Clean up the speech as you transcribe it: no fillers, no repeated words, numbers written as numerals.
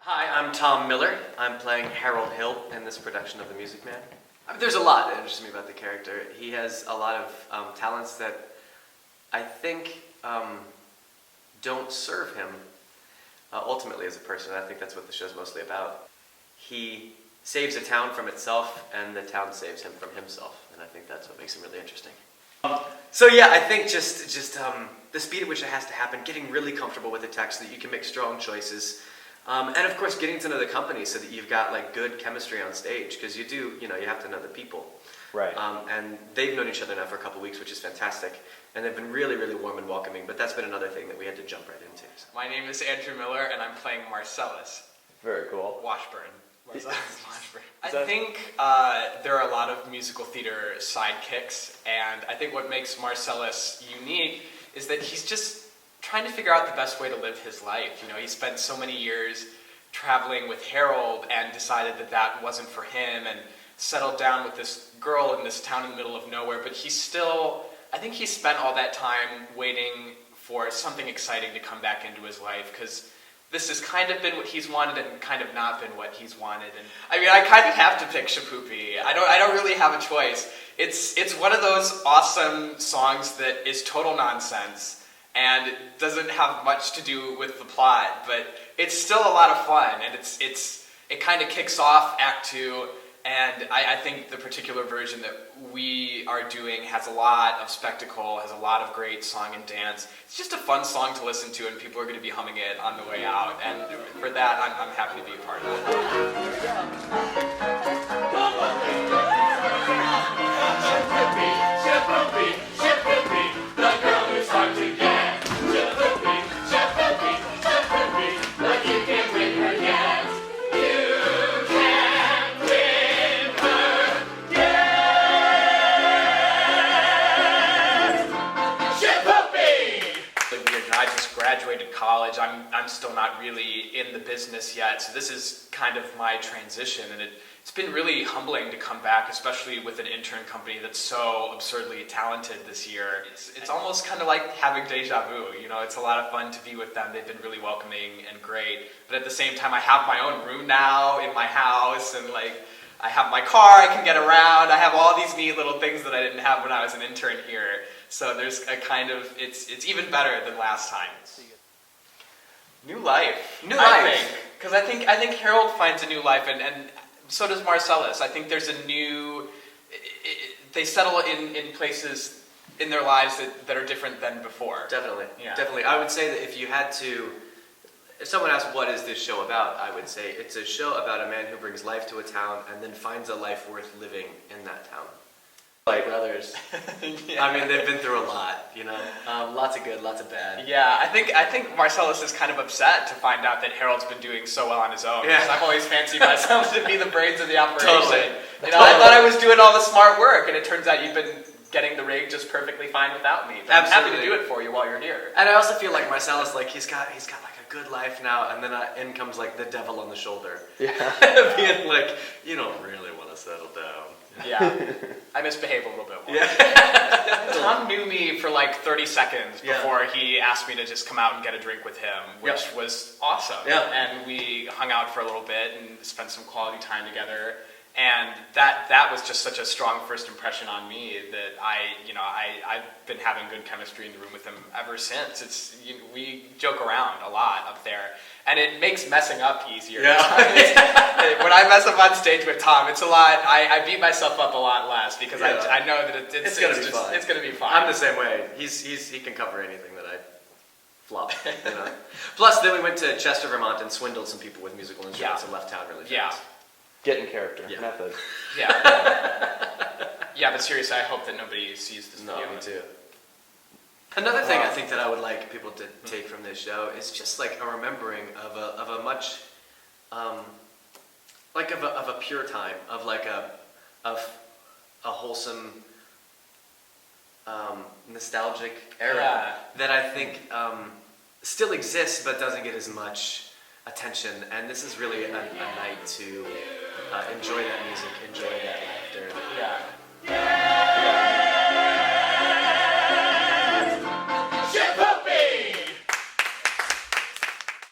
Hi, I'm Tom Miller. I'm playing Harold Hill in this production of The Music Man. There's a lot that interests me about the character. He has a lot of talents that I think don't serve him ultimately as a person. I think that's what the show's mostly about. He saves a town from itself, and the town saves him from himself, and I think that's what makes him really interesting. So yeah, I think just the speed at which it has to happen, getting really comfortable with the text so that you can make strong choices, and of course getting to know the company so that you've got like good chemistry on stage, because you have to know the people. Right. And they've known each other now for a couple weeks, which is fantastic, and they've been really, really warm and welcoming, but that's been another thing that we had to jump right into. So. My name is Andrew Miller, and I'm playing Marcellus. Very cool. Washburn. Marcellus Washburn. I that- think there are a lot of musical theater sidekicks, and I think what makes Marcellus unique is that he's just trying to figure out the best way to live his life. You know, he spent so many years traveling with Harold and decided that that wasn't for him, and settled down with this girl in this town in the middle of nowhere, but I think he spent all that time waiting for something exciting to come back into his life, because this has kind of been what he's wanted and kind of not been what he's wanted. And I mean, I kind of have to pick Shapoopy. I don't really have a choice. It's one of those awesome songs that is total nonsense and doesn't have much to do with the plot, but it's still a lot of fun, and it kind of kicks off Act 2. And I think the particular version that we are doing has a lot of spectacle, has a lot of great song and dance. It's just a fun song to listen to, and people are going to be humming it on the way out. And for that, I'm happy to be a part of it. The girl who's hard to get. Like you can win her yet. Graduated college. I'm still not really in the business yet, so this is kind of my transition, and it's been really humbling to come back, especially with an intern company that's so absurdly talented this year. It's almost kind of like having deja vu. You know, it's a lot of fun to be with them. They've been really welcoming and great, but at the same time, I have my own room now in my house, and like I have my car, I can get around, I have all these neat little things that I didn't have when I was an intern here. So there's a kind of, it's even better than last time. New life. I think. Because I think Harold finds a new life, and so does Marcellus. I think there's a new, they settle in places in their lives that are different than before. Definitely. Yeah. Definitely. I would say that if someone asked what is this show about, I would say it's a show about a man who brings life to a town and then finds a life worth living in that town. Like brothers. Yeah. I mean, they've been through a lot, you know. Lots of good, lots of bad. Yeah, I think Marcellus is kind of upset to find out that Harold's been doing so well on his own. Yeah. Because I've always fancied myself to be the brains of the operation. Totally. You know, I thought I was doing all the smart work, and it turns out you've been getting the rig just perfectly fine without me. But I'm happy to do it for you while you're here. And I also feel like Marcellus, like he's got like a good life now, and then in comes like the devil on the shoulder. Yeah. Being like, you don't really want to settle down. Yeah, I misbehave a little bit more. Yeah. Tom knew me for like 30 seconds before he asked me to just come out and get a drink with him, which was awesome. Yeah. And we hung out for a little bit and spent some quality time together. And that was just such a strong first impression on me that I've been having good chemistry in the room with him ever since. We joke around a lot up there, and it makes messing up easier. Yeah. When I mess up on stage with Tom, it's a lot. I beat myself up a lot less because I know that it's gonna be fun. It's gonna be fun. I'm the same way. He can cover anything that I flop. You know. Plus, then we went to Chester, Vermont, and swindled some people with musical instruments and left town really fast. Yeah. Get in character. Yeah. Method. Yeah. Yeah, but seriously, I hope that nobody sees this video. No, me too. Another thing I think that I would like people to take from this show is just like a remembering of a much, like of a pure time, of like a wholesome, nostalgic era that I think still exists but doesn't get as much attention. And this is really a night to enjoy that music, enjoy that laughter. Yeah.